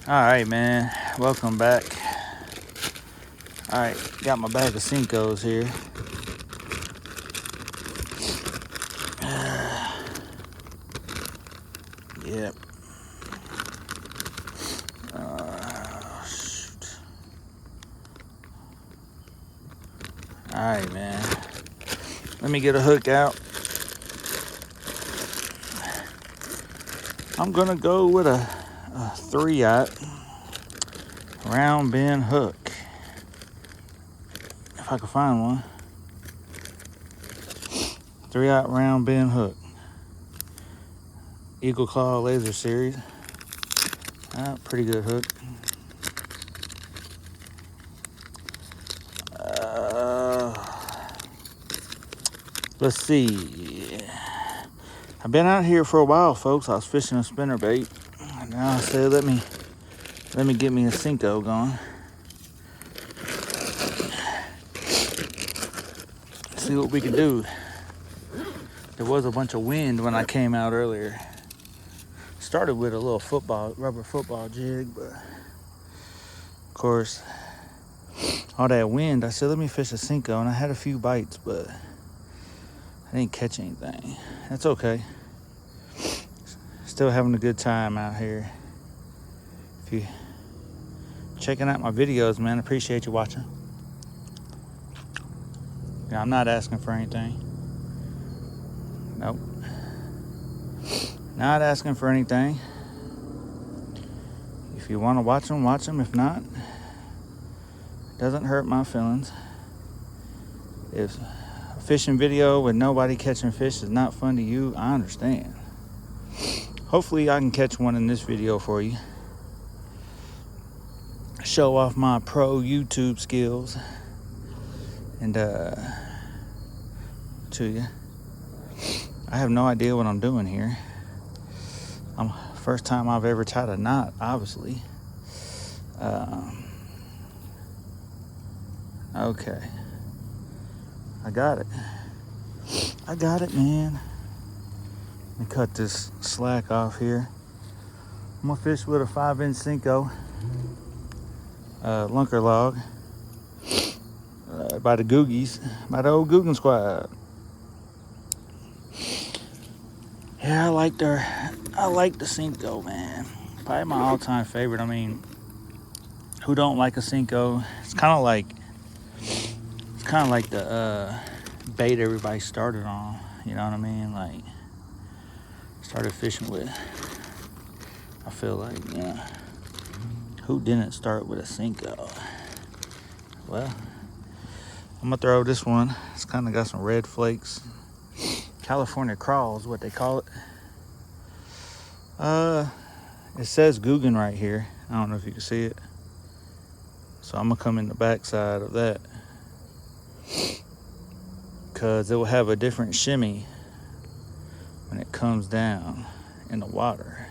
Alright, man, welcome back. Alright, got my bag of Senkos here. Yep. Shoot. Alright, man, let me get a hook out. I'm gonna go with a 3-aught round bend hook, if I can find one. 3-aught round bend hook, Eagle Claw Laser series. Pretty good hook. Let's see. I've been out here for a while, folks. I was fishing a spinnerbait. Now I said, let me get me a Senko going. See what we can do. There was a bunch of wind when I came out earlier. Started with a little rubber football jig, but of course, all that wind, I said, let me fish a Senko, and I had a few bites, but I didn't catch anything. That's okay. Still having a good time out here. If you checking out my videos, man, I appreciate you watching. Yeah, I'm not asking for anything. Nope. Not asking for anything. If you want to watch them, watch them. If not, it doesn't hurt my feelings. If a fishing video with nobody catching fish is not fun to you, I understand. Hopefully I can catch one in this video for you. Show off my pro YouTube skills and to you. I have no idea what I'm doing here. First time I've ever tied a knot, obviously. Okay. I got it. I got it, man. Let me cut this slack off here. I'm gonna fish with a 5-inch Senko Lunker log by the Googies, by the old Googan squad. Yeah, I like the Senko, man. Probably my all-time favorite. I mean, who don't like a Senko? It's kind of like the bait everybody started on. You know what I mean? Like, started fishing with. I feel like, yeah. Who didn't start with a Senko? Well, I'm gonna throw this one. It's kind of got some red flakes. California crawl is what they call it. It says Googan right here. I don't know if you can see it. So I'm gonna come in the back side of that, because it will have a different shimmy when it comes down in the water.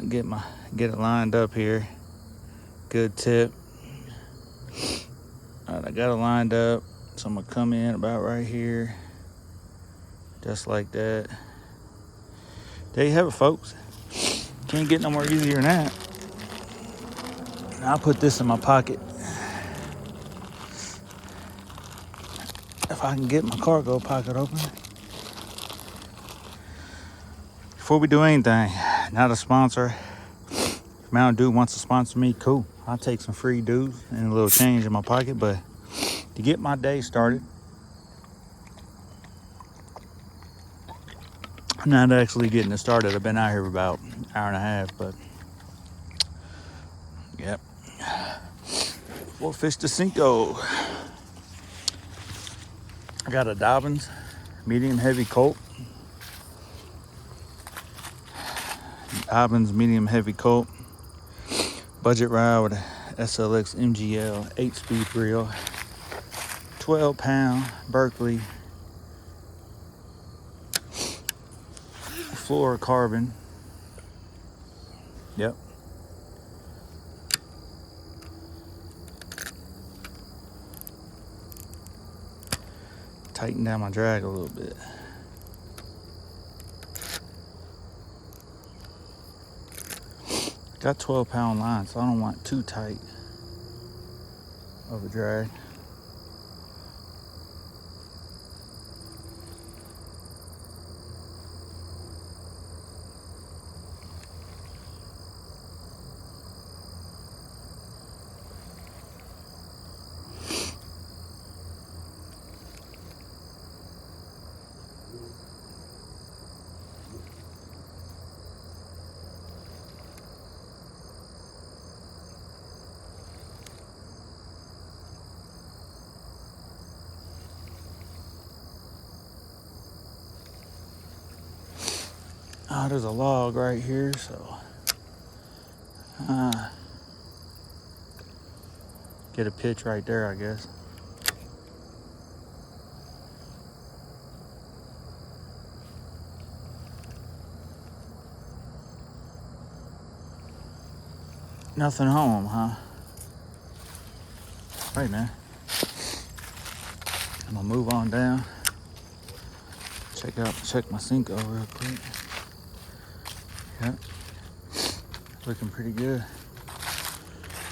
Get it lined up here. Good tip. Alright, I got it lined up, so I'm gonna come in about right here, just like that. There you have it, folks. Can't get no more easier than that. I'll put this in my pocket. If I can get my cargo pocket open. Before we do anything, not a sponsor. If Mountain Dew wants to sponsor me, cool. I'll take some free dues and a little change in my pocket. But to get my day started, I'm not actually getting it started. I've been out here for about an hour and a half, but yep. We'll fish the Senko. I got a Dobyns medium heavy Colt. Dobyns medium heavy Colt. Budget rod with a SLX MGL 8-speed reel. 12-pound Berkley Flourocarban. Yep. Tighten down my drag a little bit. Got 12-pound line, so I don't want too tight of a drag. Oh, there's a log right here, so get a pitch right there, I guess. Nothing home, huh? Right, man. I'm gonna move on down. Check my Senko real quick. Yep. Looking pretty good.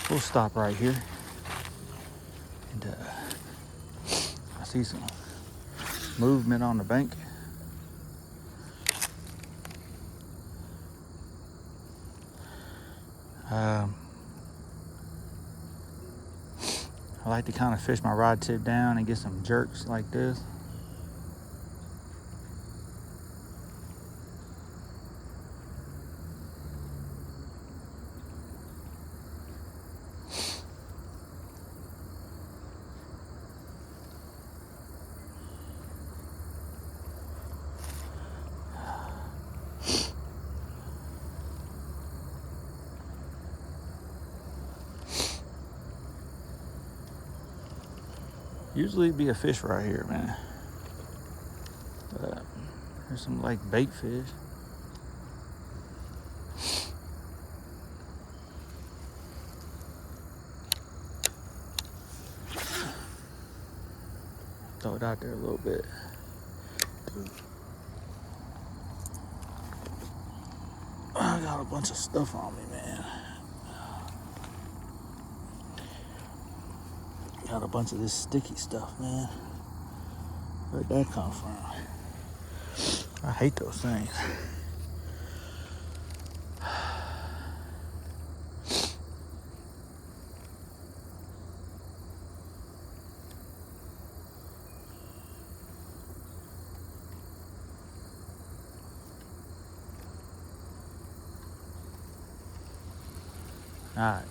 We'll stop right here. And I see some movement on the bank. I like to kind of fish my rod tip down and get some jerks like this. Usually it'd be a fish right here, man. But there's some like bait fish. Throw it out there a little bit. I got a bunch of stuff on me, man. Got a bunch of this sticky stuff, man. Where'd that come from? I hate those things. All right.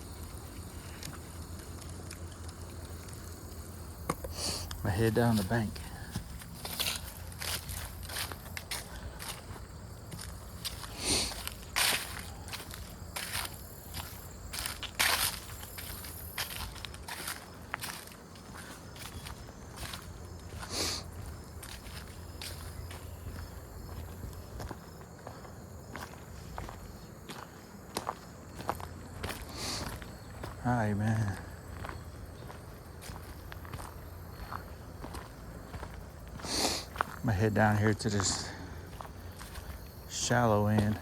I head down the bank. All right, man. I'm gonna head down here to this shallow end.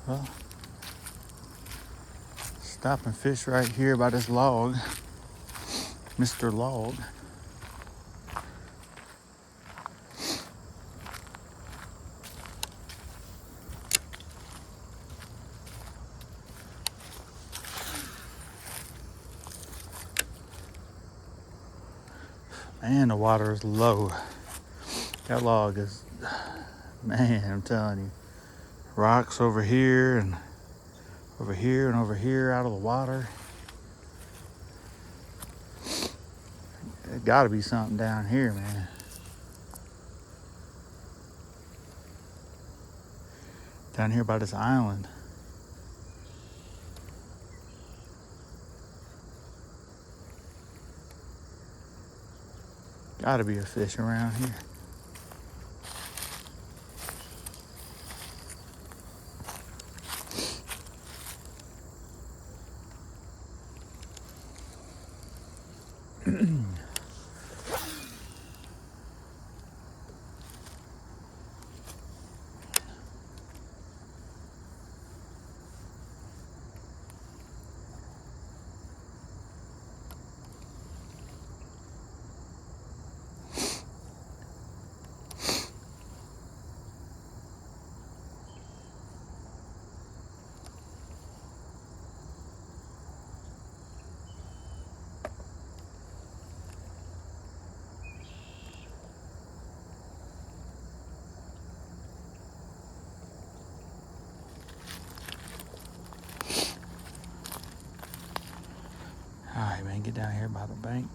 Well, stop and fish right here by this log, Mr. Log. Man, the water is low. That log is, man, I'm telling you. Rocks over here and over here and over here out of the water. There's gotta be something down here, man. Down here by this island. Gotta be a fish around here. Alright, man, get down here by the bank.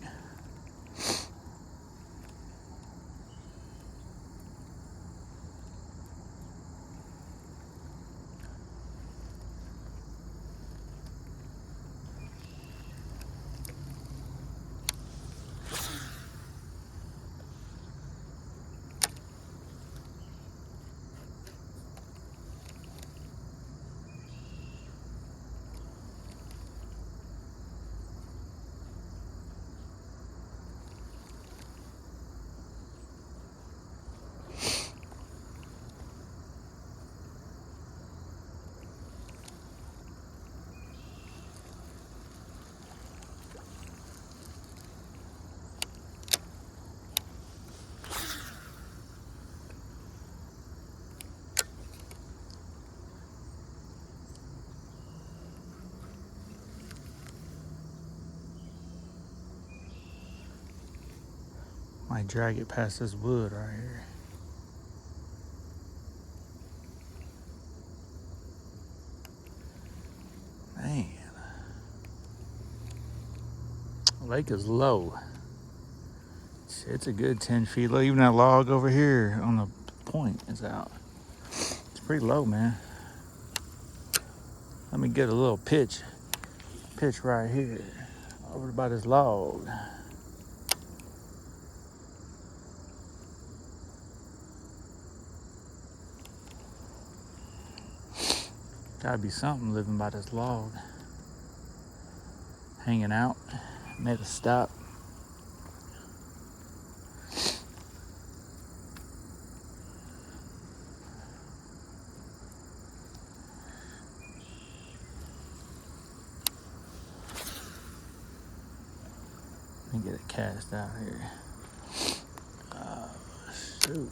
Might drag it past this wood right here. Man. The lake is low. It's a good 10 feet low. Even that log over here on the point is out. It's pretty low, man. Let me get a little pitch right here over by this log. Gotta be something living by this log. Hanging out. Made a stop. Let me get it cast out here. Shoot.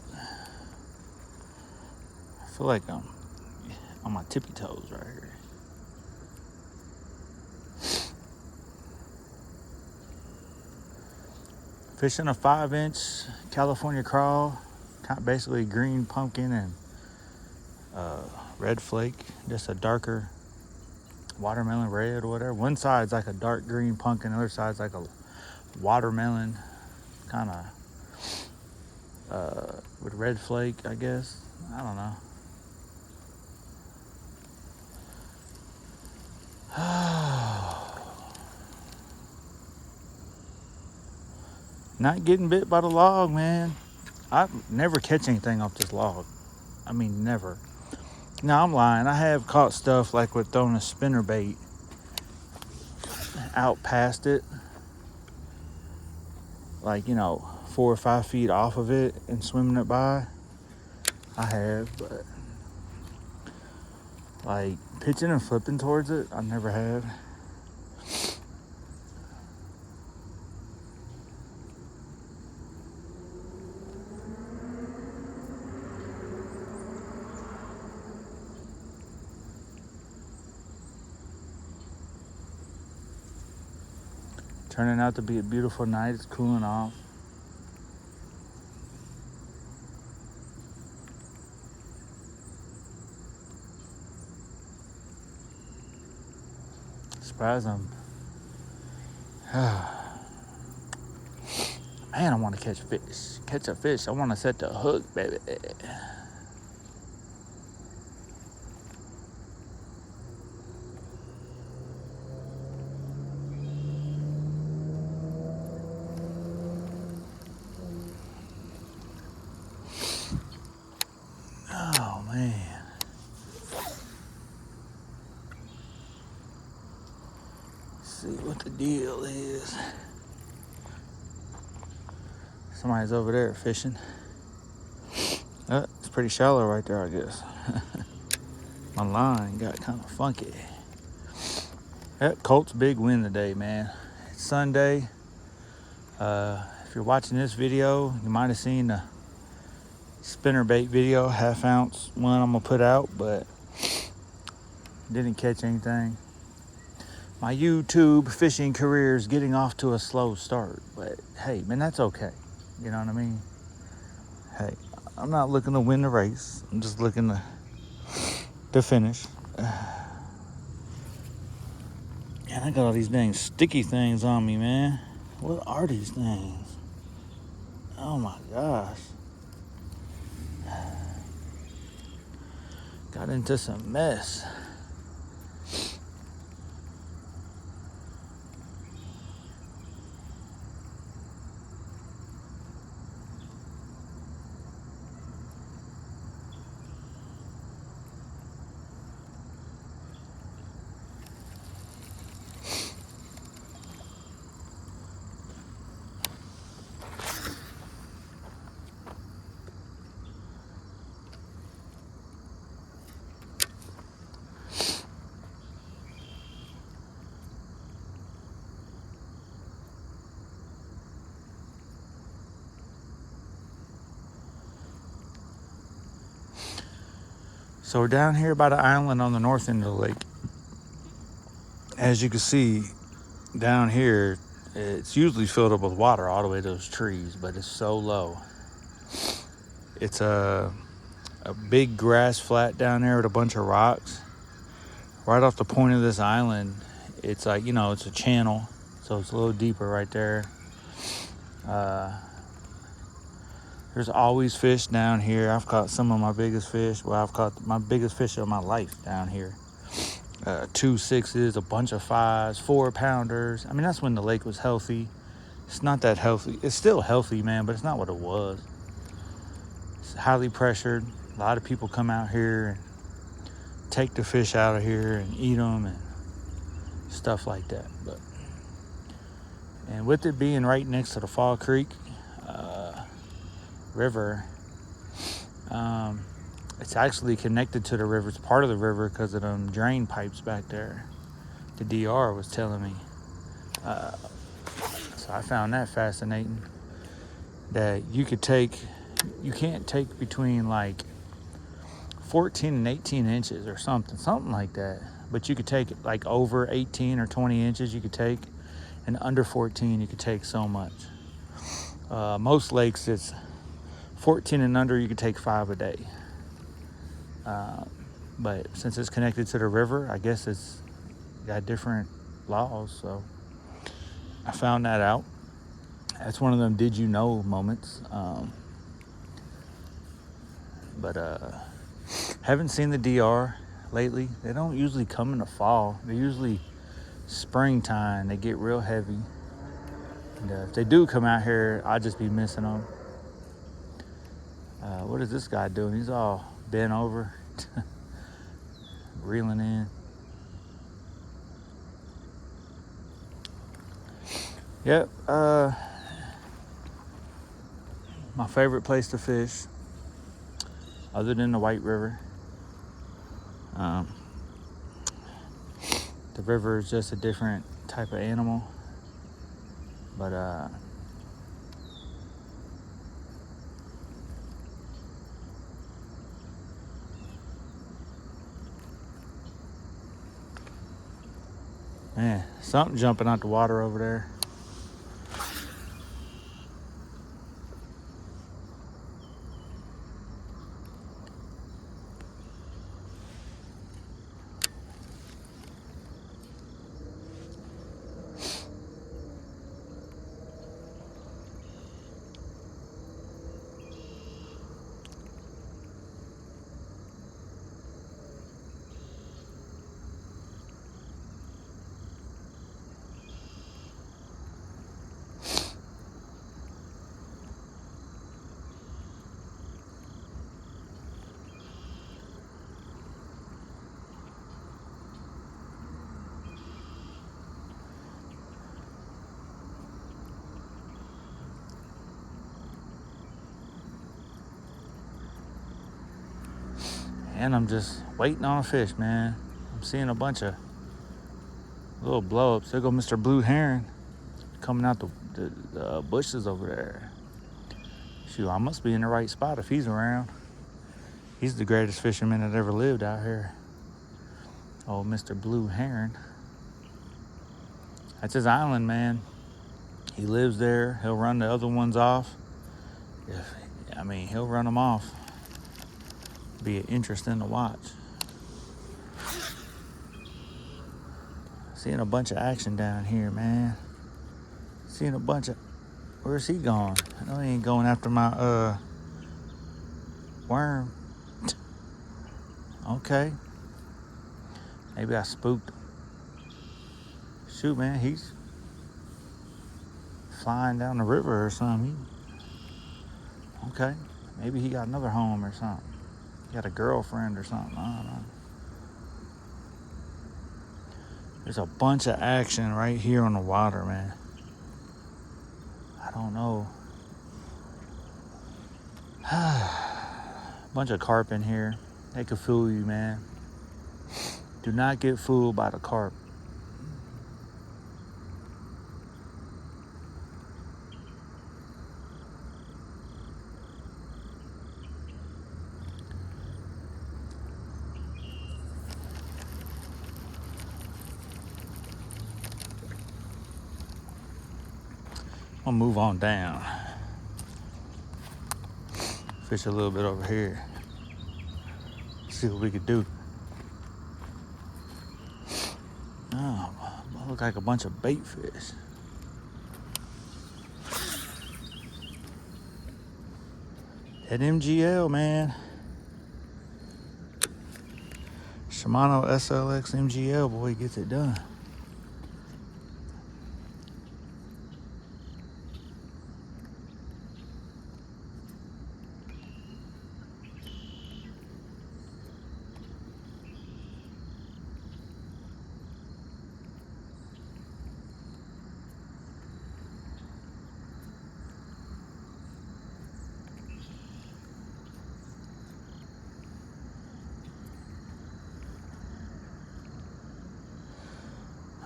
I feel like I'm on my tippy toes right here. Fishing a 5-inch California crawl, basically green pumpkin and red flake, just a darker watermelon red or whatever. One side's like a dark green pumpkin, the other side's like a watermelon, kind of with red flake, I guess. I don't know. Not getting bit by the log, man. I never catch anything off this log. I mean, never. No, I'm lying. I have caught stuff like with throwing a spinner bait out past it. Like, 4 or 5 feet off of it and swimming it by. I have, but like pitching and flipping towards it, I never have. Turning out to be a beautiful night. It's cooling off. Surprised I'm. Man, I want to catch fish. Catch a fish. I want to set the hook, baby. see what the deal is. Somebody's over there fishing. It's pretty shallow right there, I guess. My line got kind of funky. Colt's big win today, man. It's Sunday. If you're watching this video, you might have seen the spinnerbait video, 1/2 ounce one I'm gonna put out, but didn't catch anything. My YouTube fishing career is getting off to a slow start, but hey, man, that's okay. You know what I mean? Hey, I'm not looking to win the race. I'm just looking to finish. And I got all these dang sticky things on me, man. What are these things? Oh my gosh. Got into some mess. So we're down here by the island on the north end of the lake. As you can see down here, it's usually filled up with water all the way to those trees, but it's so low. It's a big grass flat down there with a bunch of rocks. Right off the point of this island, it's like, it's a channel, so it's a little deeper right there. There's always fish down here. I've caught some of my biggest fish. Well, I've caught my biggest fish of my life down here. 2 6s, a bunch of 5s, 4-pounders. I mean, that's when the lake was healthy. It's not that healthy. It's still healthy, man, but it's not what it was. It's highly pressured. A lot of people come out here and take the fish out of here and eat them and stuff like that. And with it being right next to the Fall Creek river, it's actually connected to the river. It's part of the river because of them drain pipes back there. The DR was telling me. So I found that fascinating. That you can't take between like 14 and 18 inches or something like that. But you could take like over 18 or 20 inches you could take, and under 14 you could take so much. Most lakes it's 14 and under, you could take 5 a day. But since it's connected to the river, I guess it's got different laws. So I found that out. That's one of them did you know moments. But haven't seen the DR lately. They don't usually come in the fall. They're usually springtime. They get real heavy. And if they do come out here, I'll just be missing them. What is this guy doing? He's all bent over, reeling in. Yep. My favorite place to fish, other than the White River. The river is just a different type of animal. But man, something jumping out the water over there. And I'm just waiting on a fish, man. I'm seeing a bunch of little blow-ups. There go Mr. Blue Heron coming out the bushes over there. Shoot, I must be in the right spot if he's around. He's the greatest fisherman that ever lived out here. Oh, Mr. Blue Heron. That's his island, man. He lives there. He'll run the other ones off. He'll run them off. Be interesting to watch. Seeing a bunch of action down here, man. Seeing a bunch of... Where's he going? I know he ain't going after my worm. Okay. Maybe I spooked him. Shoot, man, he's flying down the river or something. Okay. Maybe he got another home or something. He got a girlfriend or something. I don't know. There's a bunch of action right here on the water, man. I don't know. Bunch of carp in here. They could fool you, man. Do not get fooled by the carp. I'll move on down. Fish a little bit over here. See what we could do. Oh, look like a bunch of bait fish. That MGL, man. Shimano SLX MGL, boy, gets it done.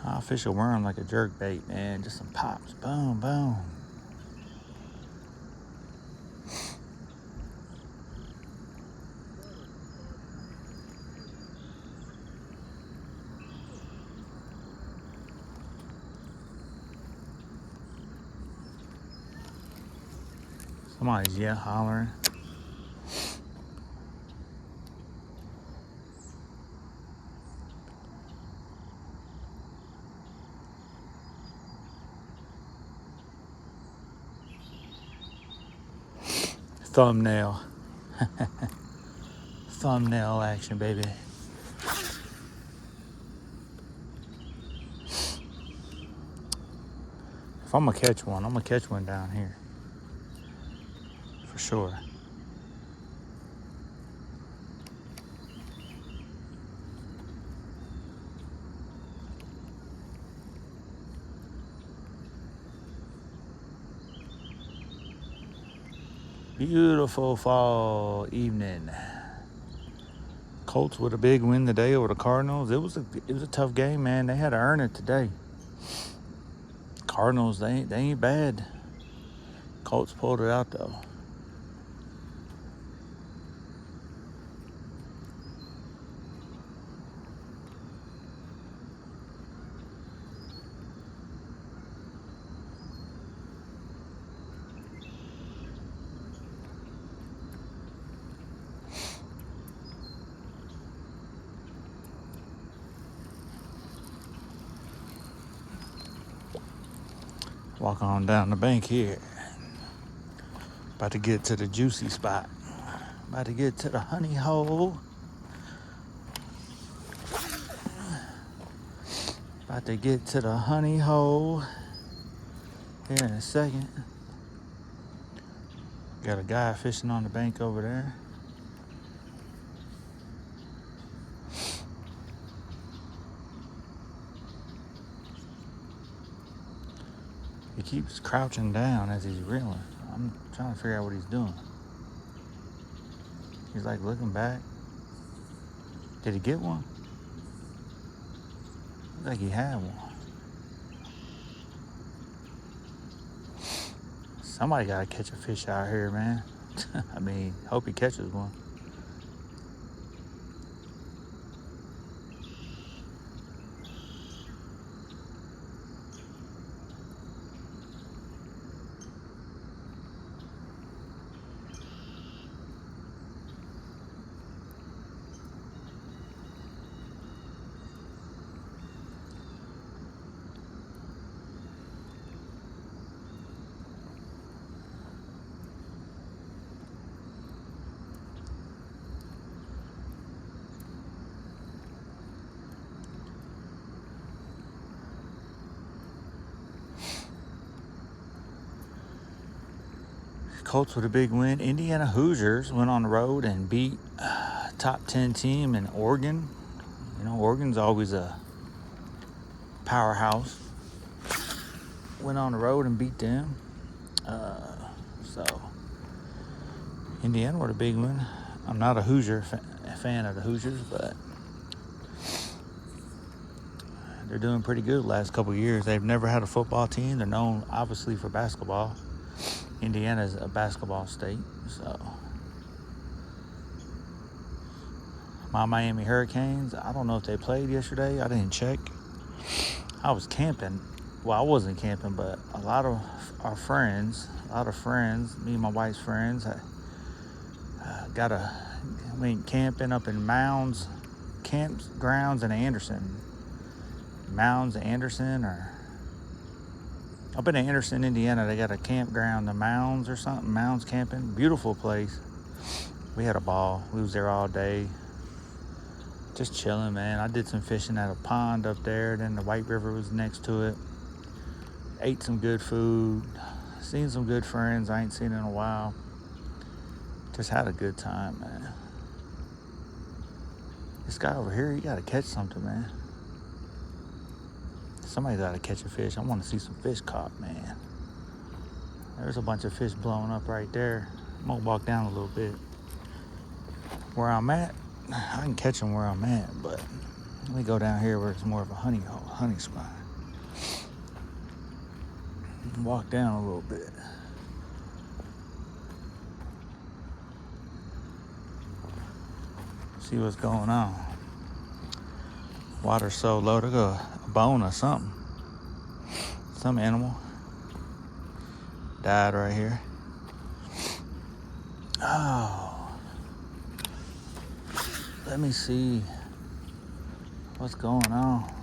I'll fish a worm like a jerk bait, man. Just some pops. Boom, boom. Somebody's hollering. Thumbnail. Thumbnail action, baby. If I'm gonna catch one, I'm gonna catch one down here. For sure. Beautiful fall evening. Colts with a big win today over the Cardinals. It was a tough game, man. They had to earn it today. Cardinals, they ain't bad. Colts pulled it out though. Walk on down the bank here. About to get to the juicy spot. About to get to the honey hole. About to get to the honey hole here in a second. Got a guy fishing on the bank over there. He keeps crouching down as he's reeling. I'm trying to figure out what he's doing. He's like looking back. Did he get one? Looked like he had one. Somebody gotta catch a fish out here, man. I mean, hope he catches one. Colts with a big win. Indiana Hoosiers went on the road and beat top 10 team in Oregon. You know, Oregon's always a powerhouse. Went on the road and beat them. So, Indiana with a big win. I'm not a Hoosier fan of the Hoosiers, but they're doing pretty good the last couple of years. They've never had a football team. They're known, obviously, for basketball. Indiana's a basketball state, so. My Miami Hurricanes, I don't know if they played yesterday. I didn't check. I was camping. Well, I wasn't camping, but a lot of our friends, me and my wife's friends, went camping up in Mounds Campgrounds in Anderson. Mounds, Anderson, or up in Anderson, Indiana, they got a campground, the Mounds or something, Mounds Camping. Beautiful place. We had a ball. We was there all day. Just chilling, man. I did some fishing at a pond up there. Then the White River was next to it. Ate some good food. Seen some good friends I ain't seen in a while. Just had a good time, man. This guy over here, you gotta catch something, man. Somebody gotta catch a fish. I want to see some fish caught, man. There's a bunch of fish blowing up right there. I'm gonna walk down a little bit. Where I'm at, I can catch them where I'm at, but let me go down here where it's more of a honey spot. Walk down a little bit. See what's going on. Water's so low, there go a bone or something. Some animal died right here. Oh, let me see what's going on.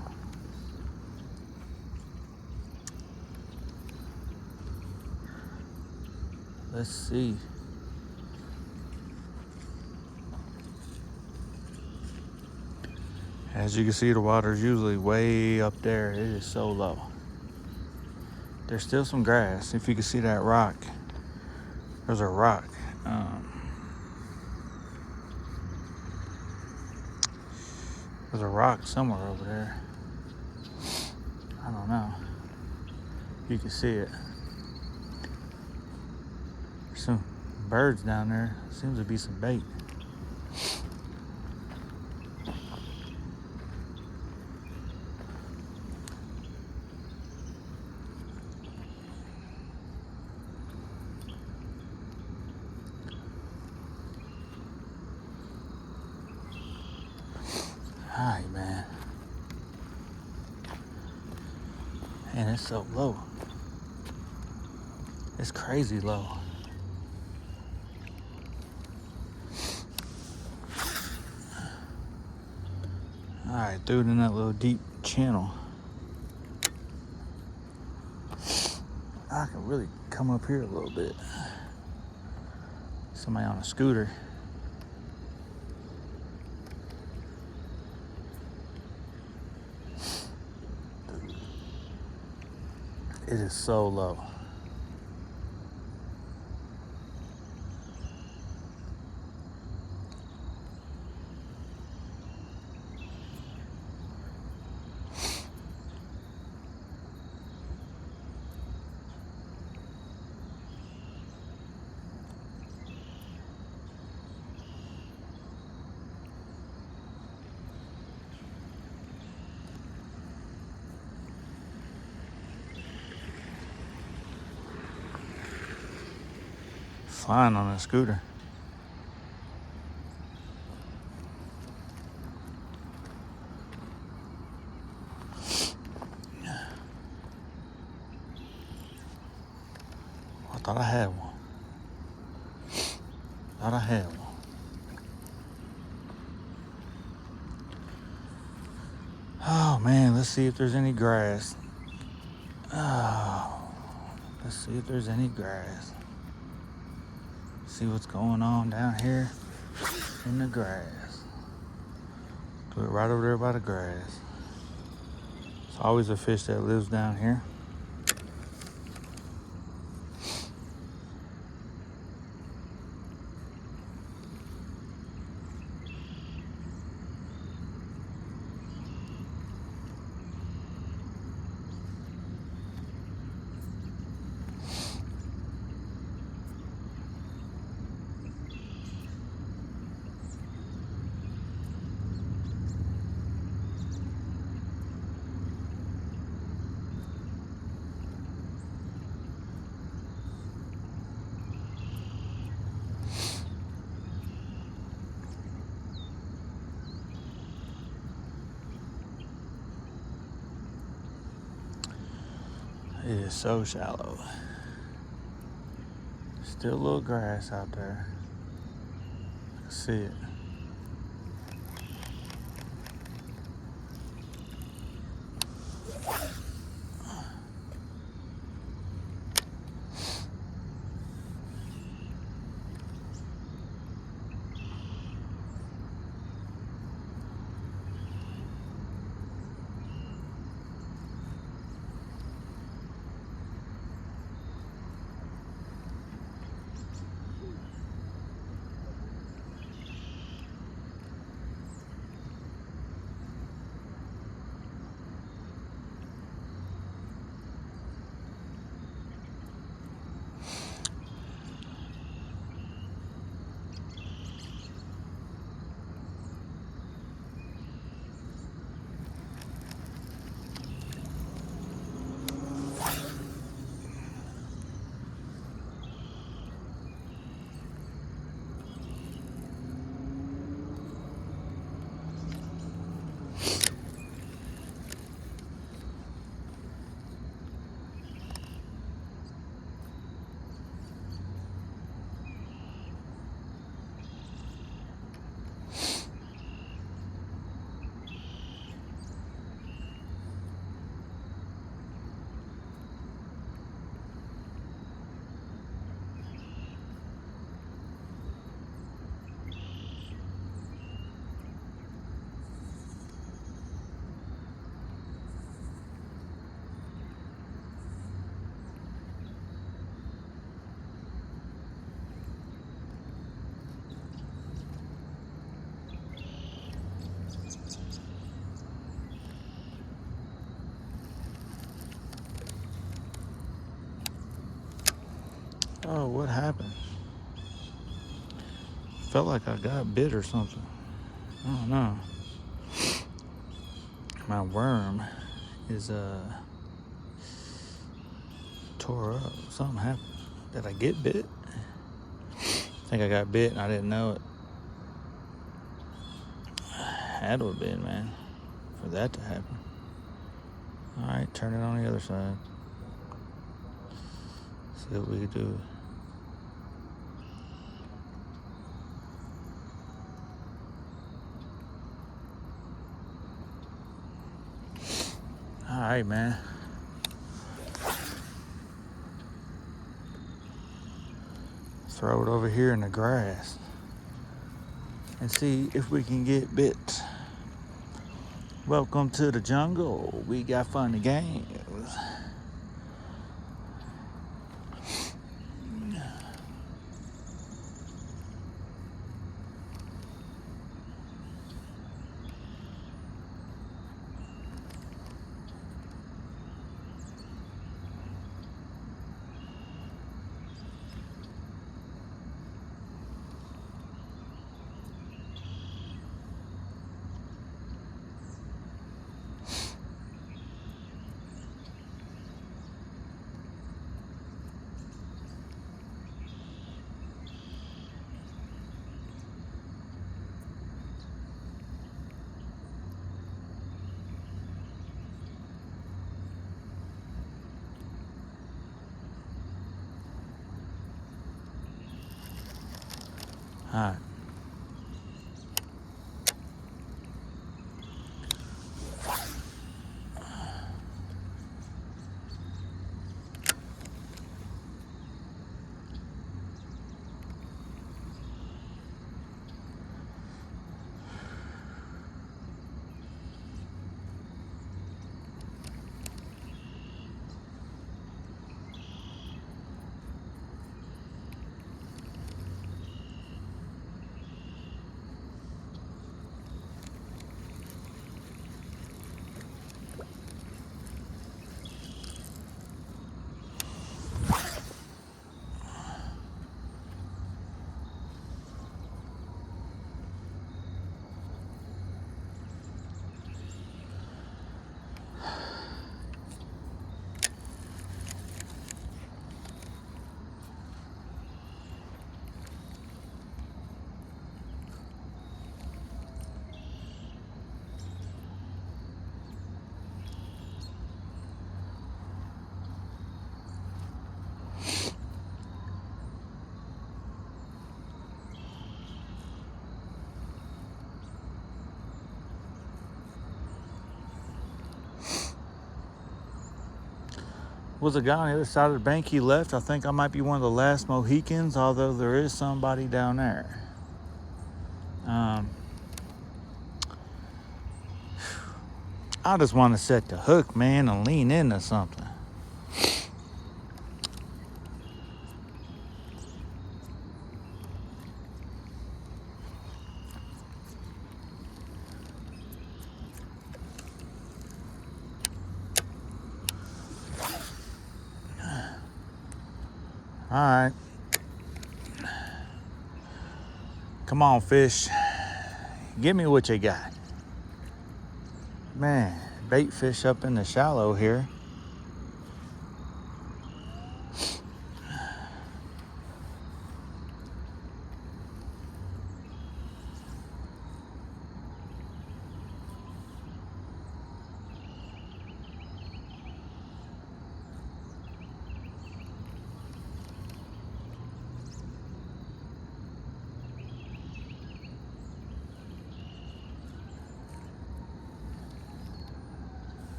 Let's see. As you can see, the water is usually way up there. It is so low. There's still some grass. If you can see that rock, there's a rock. There's a rock somewhere over there. I don't know. You can see it. There's some birds down there. Seems to be some bait. Alright, man. And it's so low. It's crazy low. Alright, threw it in that little deep channel. I can really come up here a little bit. Somebody on a scooter. It is so low. flying on a scooter. I thought I had one. Thought I had one. Oh man, let's see if there's any grass. Oh, let's see if there's any grass. See what's going on down here in the grass. Do it right over there by the grass. It's always a fish that lives down here. It is so shallow. Still a little grass out there. I can see it. Oh, what happened? Felt like I got bit or something. I don't know. My worm is tore up. Something happened. Did I get bit? I think I got bit and I didn't know it. Had to have been, man, for that to happen. All right, turn it on the other side. See what we can do. All right, man. Throw it over here in the grass and see if we can get bit. Welcome to the jungle. We got fun and games. All right. Was a guy on the other side of the bank. He left. I think I might be one of the last Mohicans, although there is somebody down there. I just want to set the hook, man, and lean into something. All right. Come on, fish. Give me what you got. Man, bait fish up in the shallow here.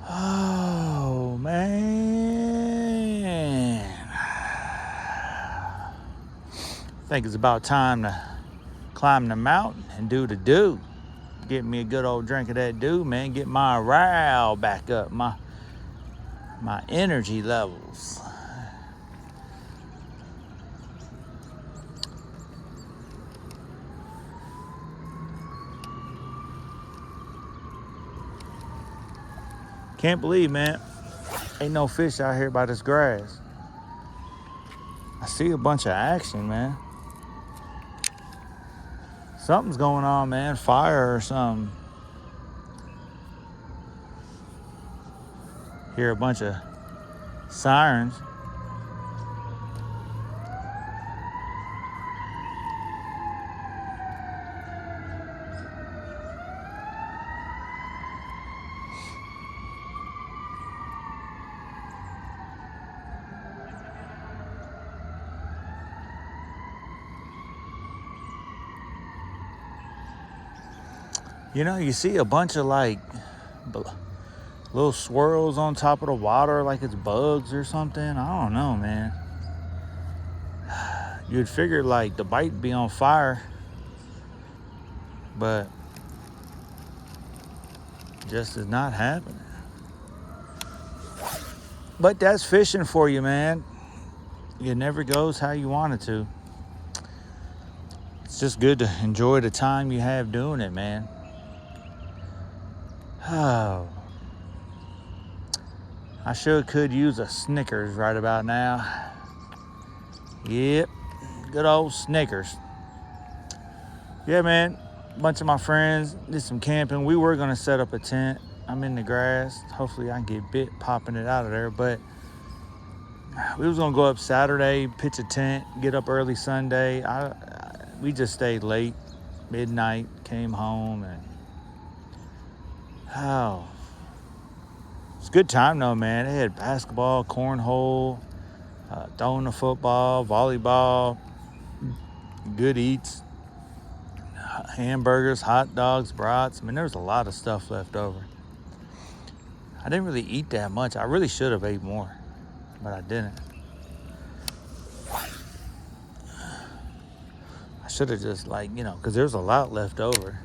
Oh, man. I think it's about time to climb the mountain and do the do. Get me a good old drink of that dew, man. Get my morale back up, my energy levels. Can't believe, man, ain't no fish out here by this grass. I see a bunch of action, man. Something's going on, man. Fire or something. Hear a bunch of sirens. You know, you see a bunch of like little swirls on top of the water like it's bugs or something. I don't know, man. You'd figure like the bite would be on fire, but just is not happening. But that's fishing for you, man. It never goes how you want it to. It's just good to enjoy the time you have doing it, man. Oh, I sure could use a Snickers right about now. Yep, good old Snickers. Yeah, man, a bunch of my friends did some camping. We were gonna set up a tent. I'm in the grass. Hopefully I can get bit popping it out of there, but we was gonna go up Saturday, pitch a tent, get up early Sunday. We just stayed late, midnight, came home, and it's a good time though, man. They had basketball, cornhole, Throwing the football, volleyball, good eats, hamburgers, hot dogs, brats. I mean, there was a lot of stuff left over. I didn't really eat that much. I really should have ate more, but I didn't. I should have just, like, you know, because there's a lot left over.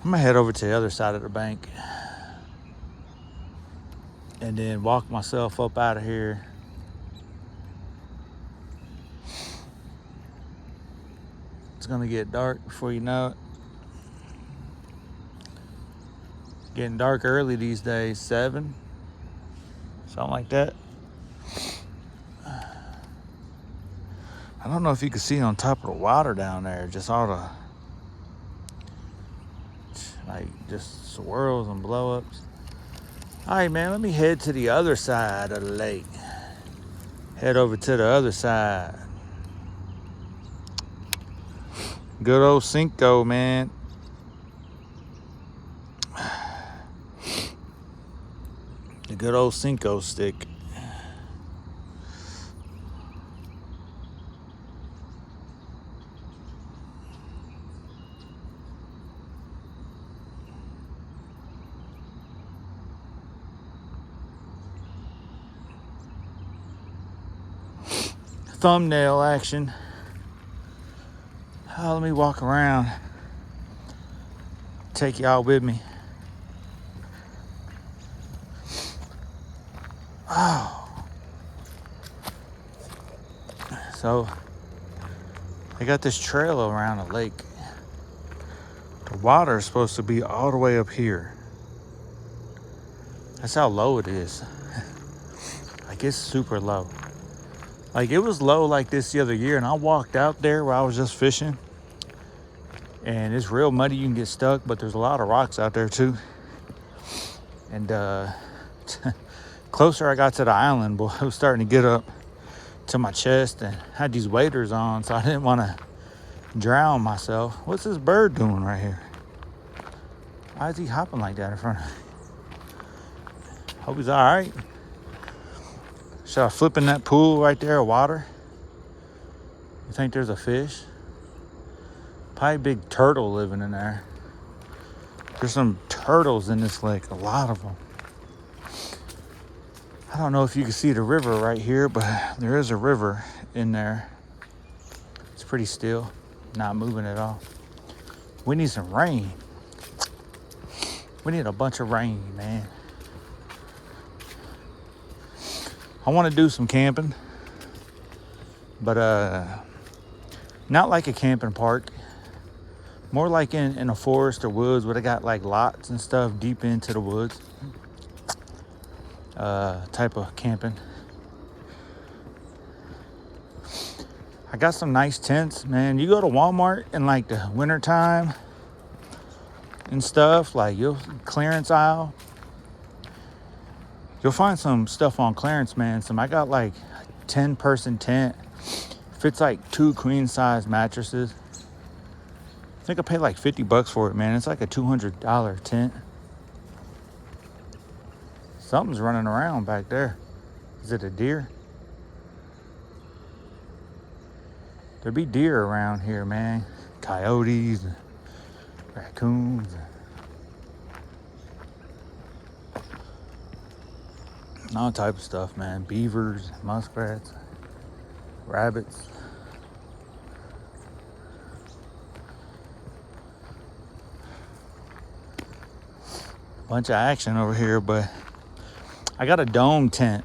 I'm gonna head over to the other side of the bank and then walk myself up out of here. It's gonna get dark before you know it. Getting dark early these days, 7, something like that. I don't know if you can see on top of the water down there, just all the, like, just swirls and blow-ups. All right, man, let me head to the other side of the lake. Head over to the other side. Good old Senko, man. The good old Senko stick. Thumbnail action. Oh, let me walk around. Take y'all with me. Oh. So, I got this trail around the lake. The water is supposed to be all the way up here. That's how low it is. Like, it's super low. Like, it was low like this the other year, and I walked out there where I was just fishing, and it's real muddy. You can get stuck, but there's a lot of rocks out there too. And closer I got to the island, boy, it was starting to get up to my chest, and I had these waders on, so I didn't want to drown myself. What's this bird doing right here? Why is he hopping like that in front of me? Hope he's all right. Should I flip in that pool right there of water? You think there's a fish? Probably a big turtle living in there. There's some turtles in this lake, a lot of them. I don't know if you can see the river right here, but there is a river in there. It's pretty still, not moving at all. We need some rain. We need a bunch of rain, man. I want to do some camping, but not like a camping park. More like in a forest or woods where they got like lots and stuff deep into the woods. Type of camping. I got some nice tents, man. You go to Walmart in like the wintertime and stuff, like you'll clearance aisle. You'll find some stuff on clearance, man. I got like a 10-person tent. Fits like 2 queen-size mattresses. I think I paid like $50 for it, man. It's like a $200 tent. Something's running around back there. Is it a deer? There be deer around here, man. Coyotes, raccoons. All type of stuff, man. Beavers, muskrats, rabbits. Bunch of action over here, but I got a dome tent.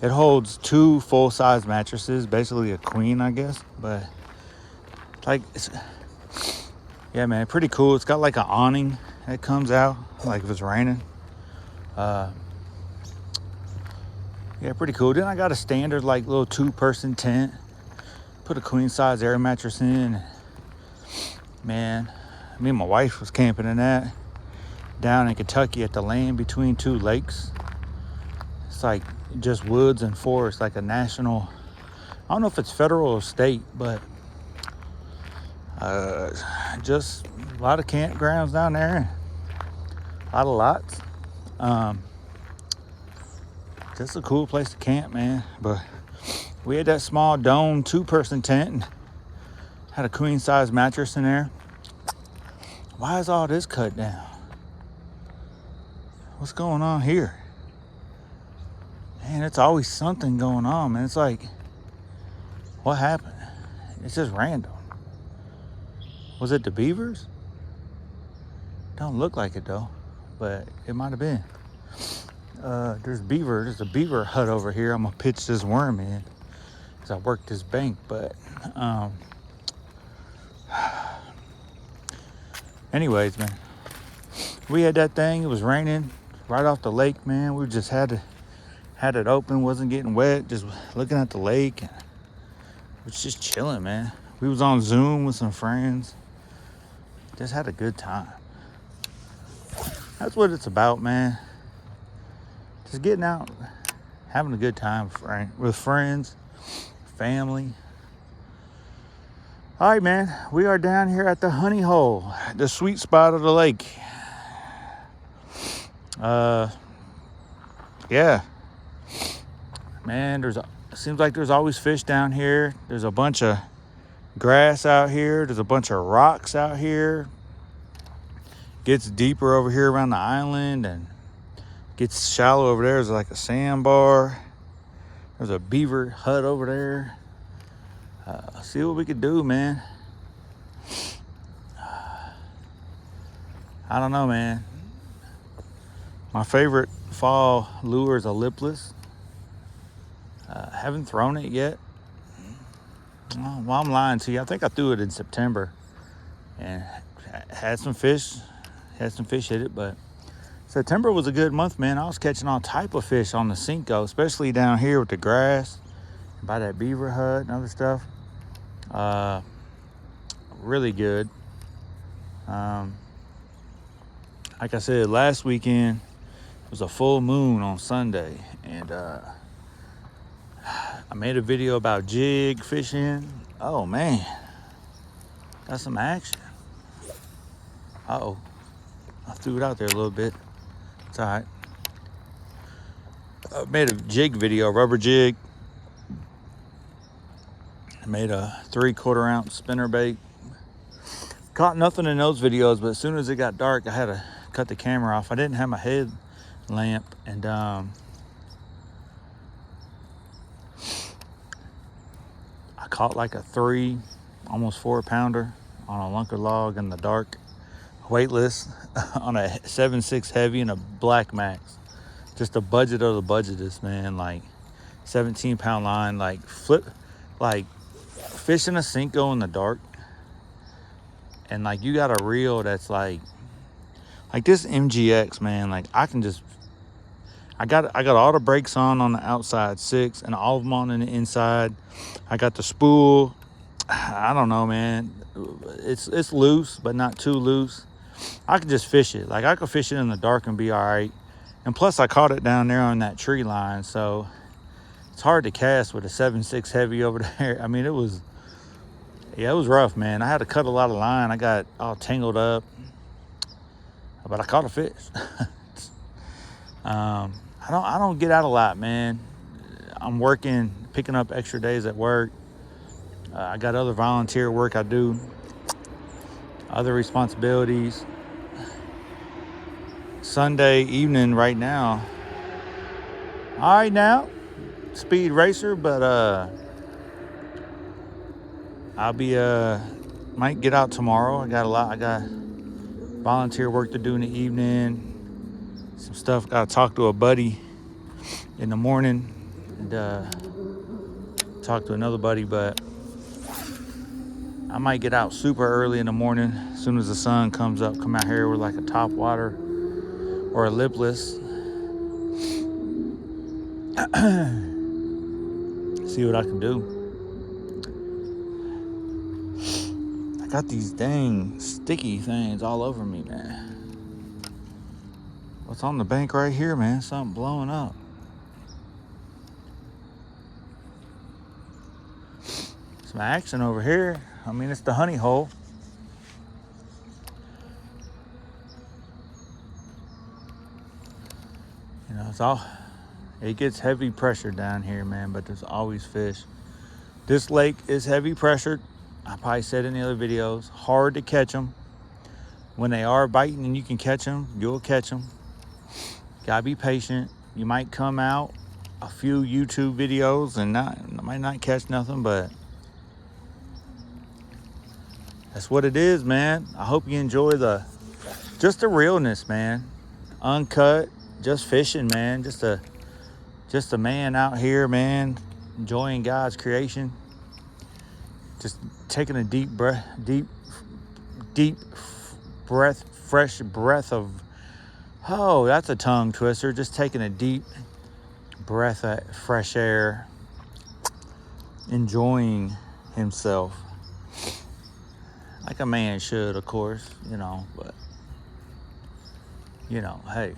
It holds 2 full-size mattresses, basically a queen, I guess. But like, yeah, man, pretty cool. It's got like an awning that comes out, like if it's raining. Yeah, pretty cool. Then I got a standard like little 2-person tent. Put a queen size air mattress in. Man, me and my wife was camping in that down in Kentucky at the land between 2 lakes. It's like just woods and forest, like a national, I don't know if it's federal or state, but just a lot of campgrounds down there. A lot of lots. This is a cool place to camp, man. But we had that small dome 2-person tent and had a queen size mattress in there. Why is all this cut down? What's going on here? Man, it's always something going on, man. It's like, what happened? It's just random. Was it the beavers? Don't look like it though, but it might have been. There's a beaver hut over here. I'm gonna pitch this worm in as I work this bank, but anyways, man, we had that thing. It was raining right off the lake, man. We just had it open, wasn't getting wet, just looking at the lake. It was just chilling, man. We was on Zoom with some friends. Just had a good time. That's what it's about, man. Just getting out, having a good time with friends, family. All right, man. We are down here at the honey hole, the sweet spot of the lake. Yeah. Man, it seems like there's always fish down here. There's a bunch of grass out here. There's a bunch of rocks out here. Gets deeper over here around the island and gets shallow over there. There's like a sandbar. There's a beaver hut over there. See what we could do, man. I don't know, man. My favorite fall lure is a lipless. Haven't thrown it yet. Well, I'm lying to you. I think I threw it in September and had some fish hit it, but September was a good month, man. I was catching all type of fish on the Senko, especially down here with the grass and by that beaver hut and other stuff. Really good. Like I said, last weekend was a full moon on Sunday, and I made a video about jig fishing. Oh man, got some action. Uh-oh, I threw it out there a little bit. It's all right. I made a jig video, rubber jig. I made a 3/4 ounce spinnerbait. Caught nothing in those videos, but as soon as it got dark, I had to cut the camera off. I didn't have my headlamp, and I caught like a 3, almost 4 pounder on a Lunker log in the dark, weightless, on a 7.6 heavy and a black max. Just the budget of the budgetest, man. Like 17-pound line, like fishing a Senko in the dark. And like you got a reel that's like this MGX, man. Like I got all the brakes on the outside 6 and all of them on the inside. I got the spool. I don't know, man. It's loose, but not too loose. I could just fish it. Like I could fish it in the dark and be all right. And plus I caught it down there on that tree line, so it's hard to cast with a 7.6 heavy over there. I mean, it was rough, man. I had to cut a lot of line. I got all tangled up, but I caught a fish. I don't get out a lot, man. I'm working, picking up extra days at work. I got other volunteer work I do, other responsibilities. Sunday evening right now. All right now, speed racer, but I'll be might get out tomorrow. I got volunteer work to do in the evening. Some stuff, gotta talk to a buddy in the morning and talk to another buddy, but I might get out super early in the morning as soon as the sun comes up, come out here with like a top water or a lipless. See what I can do. I got these dang sticky things all over me, man. What's on the bank right here, man? Something blowing up. Some action over here. I mean, it's the honey hole. You know, it's all, It gets heavy pressure down here, man, but there's always fish. This lake is heavy pressured. I probably said in the other videos, hard to catch them. When they are biting and you can catch them, you'll catch them. Gotta be patient. You might come out a few YouTube videos and might not catch nothing, but that's what it is, man. I hope you enjoy just the realness, man. Uncut, just fishing, man. Just a man out here, man, enjoying God's creation. Just taking a deep breath, fresh breath of, oh, that's a tongue twister. Just taking a deep breath of fresh air, enjoying himself. Like a man should, of course, you know, but, you know, hey.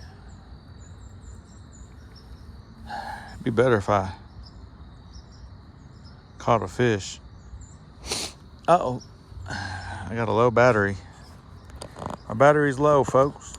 It'd be better if I caught a fish. Uh-oh. I got a low battery. Our battery's low, folks.